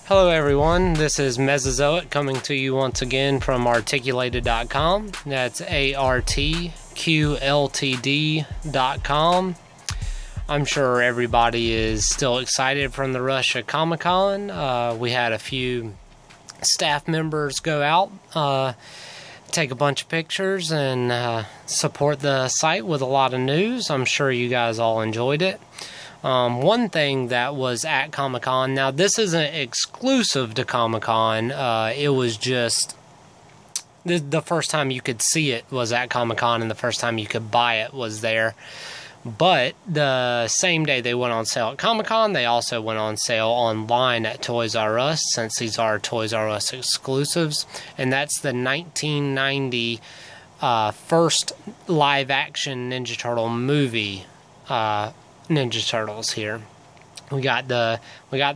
Hello everyone, this is Mesozoic coming to you once again from Articulated.com. That's ARTQLTD.com. I'm sure everybody is still excited from the Russia Comic-Con. We had a few staff members go out, take a bunch of pictures, and support the site with a lot of news. I'm sure you guys all enjoyed it. One thing that was at Comic-Con, now this isn't exclusive to Comic-Con, it was just, the first time you could see it was at Comic-Con and the first time you could buy it was there. But the same day they went on sale at Comic-Con, they also went on sale online at Toys R Us, since these are Toys R Us exclusives. And that's the 1990 first live-action Ninja Turtle movie, Ninja Turtles here. We got the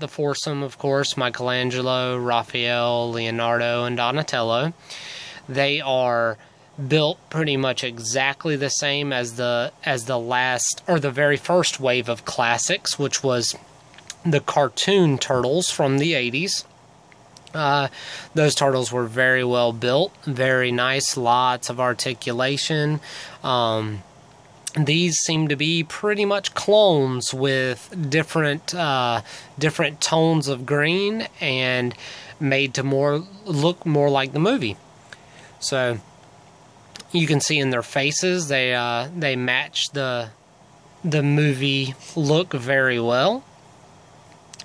foursome, of course, Michelangelo, Raphael, Leonardo, and Donatello. They are built pretty much exactly the same as the last, or the very first wave of classics, which was the cartoon turtles from the 80s. Those turtles were very well built, very nice, lots of articulation. These seem to be pretty much clones with different tones of green and made to look more like the movie. So you can see in their faces they match the movie look very well.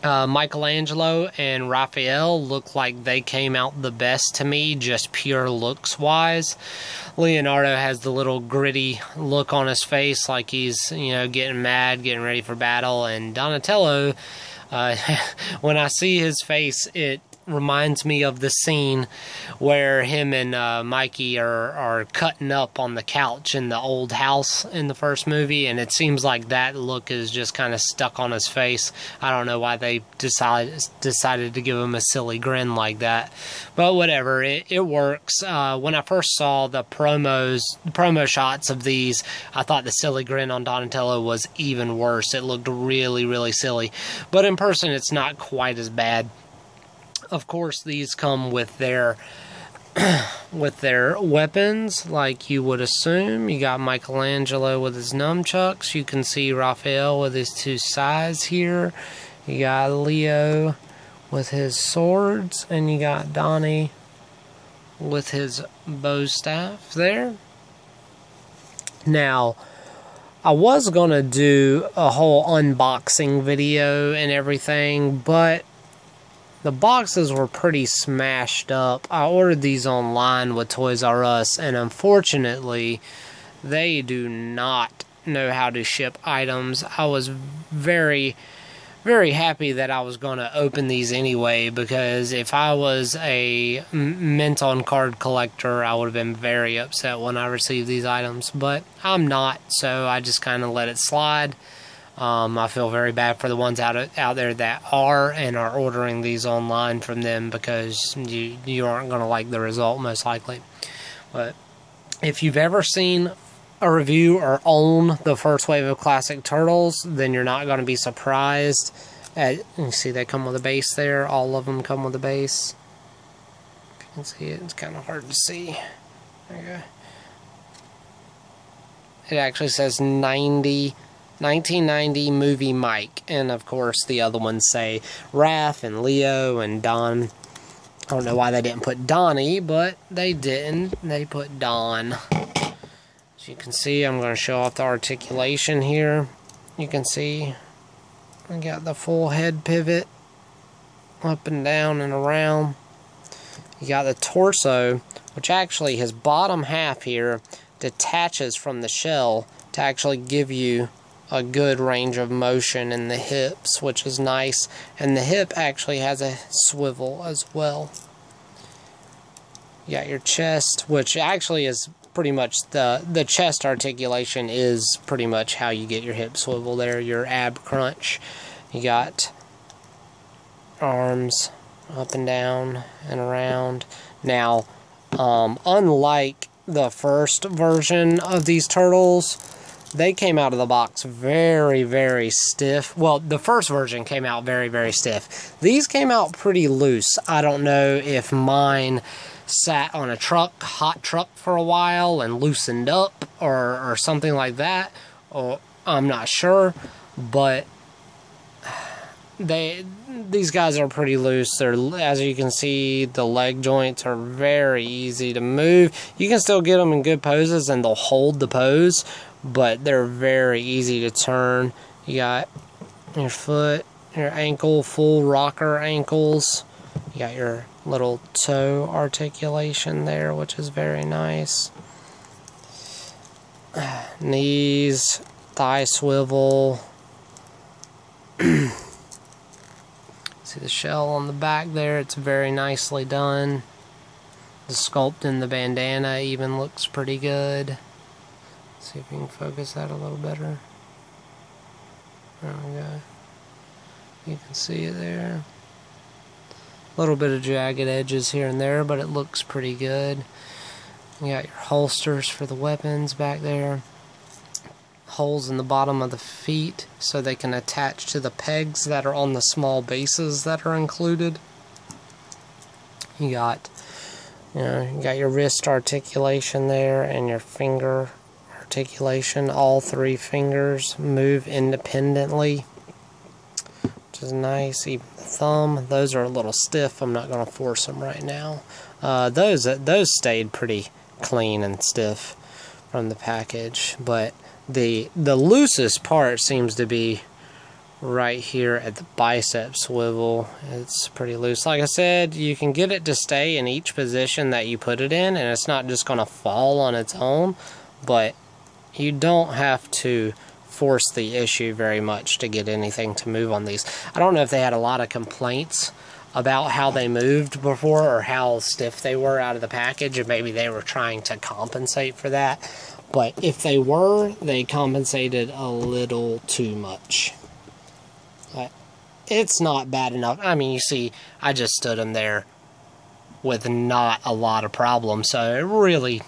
Michelangelo and Raphael look like they came out the best to me, just pure looks wise. Leonardo has the little gritty look on his face, like he's, getting mad, getting ready for battle. And Donatello, when I see his face, it reminds me of the scene where him and Mikey are cutting up on the couch in the old house in the first movie, and it seems like that look is just kind of stuck on his face. I don't know why they decided to give him a silly grin like that, but whatever, it works. When I first saw the promo shots of these, I thought the silly grin on Donatello was even worse. It looked really, really silly, but in person it's not quite as bad. Of course, these come with their weapons, like you would assume. You got Michelangelo with his nunchucks. You can see Raphael with his two scythes here. You got Leo with his swords, and you got Donnie with his bow staff there. Now, I was gonna do a whole unboxing video and everything, but the boxes were pretty smashed up. I ordered these online with Toys R Us, and unfortunately, they do not know how to ship items. I was very, very happy that I was going to open these anyway, because if I was a mint on card collector, I would have been very upset when I received these items. But I'm not, so I just kind of let it slide. I feel very bad for the ones out there that are ordering these online from them, because you aren't going to like the result most likely. But if you've ever seen a review or own the first wave of classic Turtles, then you're not going to be surprised. You see they come with a base there. All of them come with a base. You can see it. It's kind of hard to see. There you go. It actually says 1990 movie Mike, and of course the other ones say Raph and Leo and Don. I don't know why they didn't put Donnie, but they didn't. They put Don. As you can see, I'm going to show off the articulation here. You can see I got the full head pivot up and down and around. You got the torso, which actually his bottom half here detaches from the shell to actually give you a good range of motion in the hips, which is nice. And the hip actually has a swivel as well. You got your chest, which actually is pretty much the chest articulation is pretty much how you get your hip swivel there, your ab crunch. You got arms up and down and around. Now, unlike the first version of these turtles, they came out of the box very, very stiff. Well, the first version came out very, very stiff. These came out pretty loose. I don't know if mine sat on a hot truck for a while and loosened up or something like that. Or I'm not sure, but these guys are pretty loose. They're, as you can see, the leg joints are very easy to move. You can still get them in good poses and they'll hold the pose, but they're very easy to turn. You got your foot, your ankle, full rocker ankles. You got your little toe articulation there, which is very nice. Knees, thigh swivel. See the shell on the back there, it's very nicely done. The sculpt in the bandana even looks pretty good. Let's see if we can focus that a little better. There we go. You can see it there. A little bit of jagged edges here and there, but it looks pretty good. You got your holsters for the weapons back there. Holes in the bottom of the feet so they can attach to the pegs that are on the small bases that are included. You got your wrist articulation there and your finger articulation. All three fingers move independently, which is nice. Even the thumb, those are a little stiff. I'm not going to force them right now. Those stayed pretty clean and stiff from the package, but the loosest part seems to be right here at the bicep swivel. It's pretty loose. Like I said, you can get it to stay in each position that you put it in, and it's not just going to fall on its own, but you don't have to force the issue very much to get anything to move on these. I don't know if they had a lot of complaints about how they moved before or how stiff they were out of the package, and maybe they were trying to compensate for that. But if they were, they compensated a little too much. But it's not bad enough. I mean, you see, I just stood them there with not a lot of problems, so it really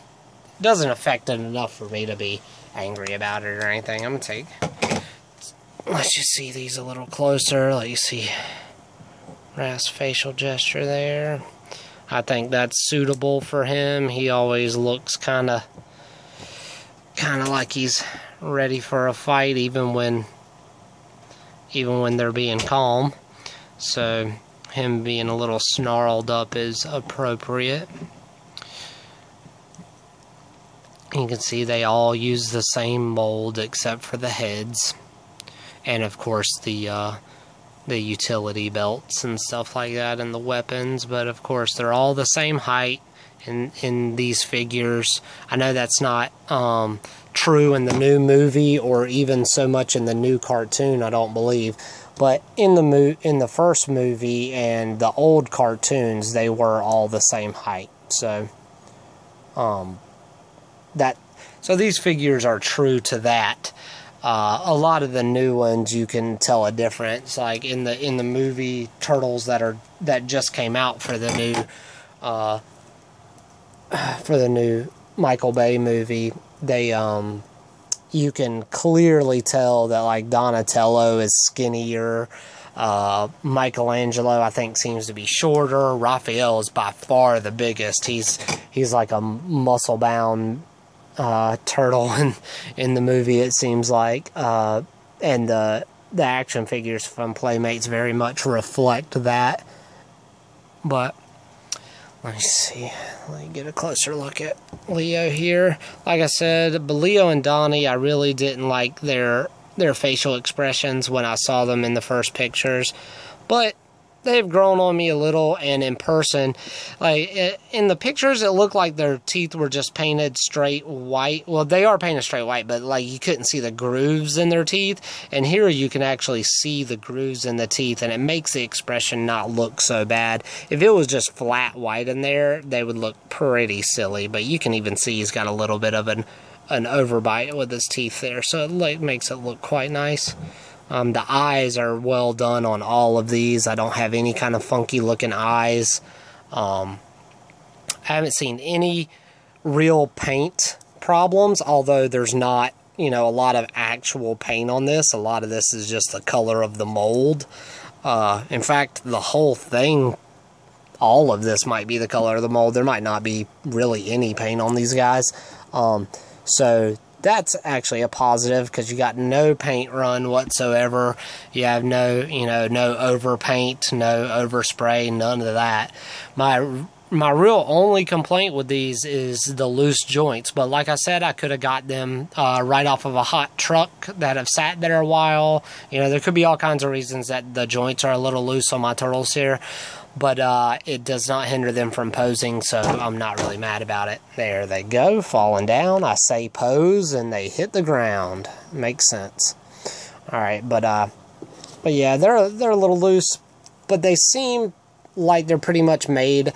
doesn't affect it enough for me to be angry about it or anything. I'm going to take... Let's just see these a little closer. Let you see Rast's facial gesture there. I think that's suitable for him. He always looks kind of like he's ready for a fight, even when they're being calm. So him being a little snarled up is appropriate. You can see they all use the same mold except for the heads, and of course the utility belts and stuff like that, and the weapons. But of course they're all the same height in these figures. I know that's not true in the new movie or even so much in the new cartoon, I don't believe. But in the first movie and the old cartoons, they were all the same height. So these figures are true to that. A lot of the new ones, you can tell a difference. Like in the movie Turtles that just came out for the new Michael Bay movie, they you can clearly tell that like Donatello is skinnier. Michelangelo, I think, seems to be shorter. Raphael is by far the biggest. He's like a muscle bound turtle in the movie, it seems like. And the action figures from Playmates very much reflect that. But let me see. Let me get a closer look at Leo here. Like I said, but Leo and Donnie, I really didn't like their facial expressions when I saw them in the first pictures. But they've grown on me a little, and in person, like in the pictures, it looked like their teeth were just painted straight white. Well, they are painted straight white, but like you couldn't see the grooves in their teeth. And here you can actually see the grooves in the teeth, and it makes the expression not look so bad. If it was just flat white in there, they would look pretty silly. But you can even see he's got a little bit of an overbite with his teeth there, so it makes it look quite nice. The eyes are well done on all of these. I don't have any kind of funky looking eyes. I haven't seen any real paint problems, although there's not you know, a lot of actual paint on this. A lot of this is just the color of the mold. In fact, the whole thing, all of this might be the color of the mold. There might not be really any paint on these guys. So that's actually a positive, because you got no paint run whatsoever. You have no, you know, no overpaint, no overspray, none of that. My real only complaint with these is the loose joints, but like I said, I could have got them right off of a hot truck that have sat there a while. You know, there could be all kinds of reasons that the joints are a little loose on my turtles here, but it does not hinder them from posing, so I'm not really mad about it. There they go, falling down. I say pose, and they hit the ground. Makes sense. All right, but yeah, they're a little loose, but they seem like they're pretty much made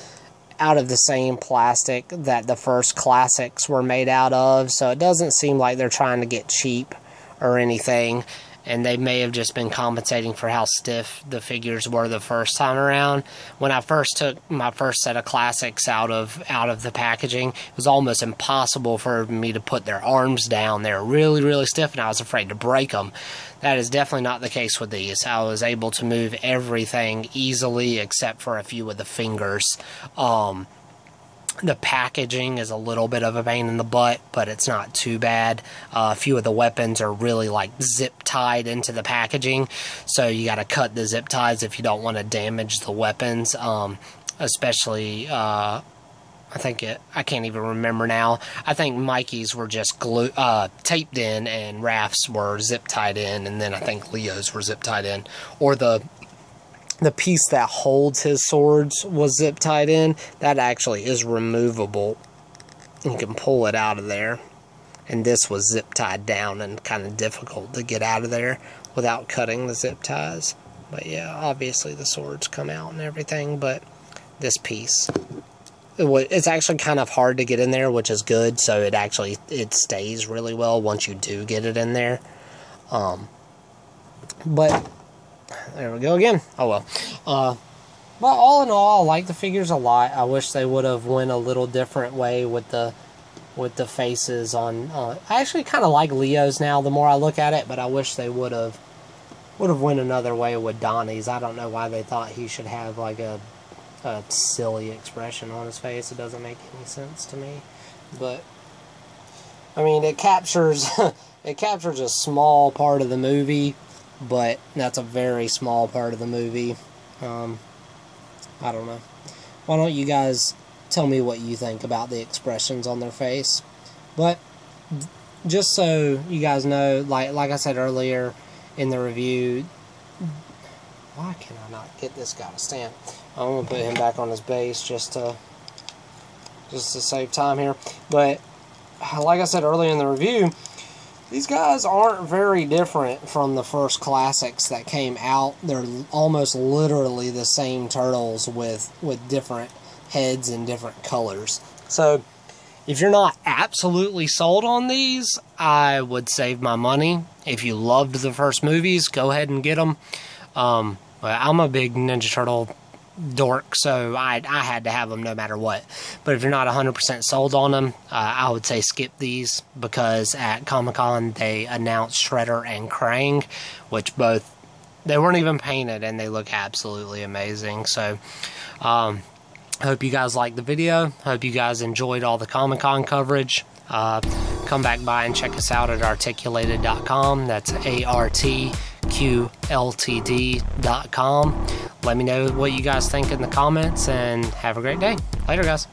out of the same plastic that the first classics were made out of, so it doesn't seem like they're trying to get cheap or anything, and they may have just been compensating for how stiff the figures were the first time around. When I first took my first set of classics out of the packaging, it was almost impossible for me to put their arms down. They were really, really stiff, and I was afraid to break them. That is definitely not the case with these. I was able to move everything easily except for a few of the fingers. The packaging is a little bit of a pain in the butt, but it's not too bad. A few of the weapons are really like zip tied into the packaging, so you got to cut the zip ties if you don't want to damage the weapons. Especially, I can't even remember now. I think Mikey's were just taped in, and Raph's were zip tied in, and then I think Leo's were zip tied in, or the piece that holds his swords was zip tied in. That actually is removable. You can pull it out of there. And this was zip tied down and kind of difficult to get out of there without cutting the zip ties. But yeah, obviously the swords come out and everything, but this piece, it's actually kind of hard to get in there, which is good, so it stays really well once you do get it in there. But there we go again. Oh well. But all in all, I like the figures a lot. I wish they would have went a little different way with the faces on. I actually kind of like Leo's now the more I look at it, but I wish they would have went another way with Donnie's. I don't know why they thought he should have like a silly expression on his face. It doesn't make any sense to me. But I mean, it captures a small part of the movie, but that's a very small part of the movie. I don't know. Why don't you guys tell me what you think about the expressions on their face? But just so you guys know, like I said earlier in the review, why can I not get this guy to stand? I'm gonna put him back on his base just to save time here. But like I said earlier in the review, these guys aren't very different from the first classics that came out. They're almost literally the same turtles with different heads and different colors. So if you're not absolutely sold on these, I would save my money. If you loved the first movies, go ahead and get them. I'm a big Ninja Turtle dork, so I had to have them no matter what. But if you're not 100% sold on them, I would say skip these, because at Comic-Con they announced Shredder and Krang, which they weren't even painted, and they look absolutely amazing. So hope you guys liked the video. Hope you guys enjoyed all the Comic-Con coverage. Come back by and check us out at articulated.com. That's ARTQLTD.com. Let me know what you guys think in the comments, and have a great day. Later, guys.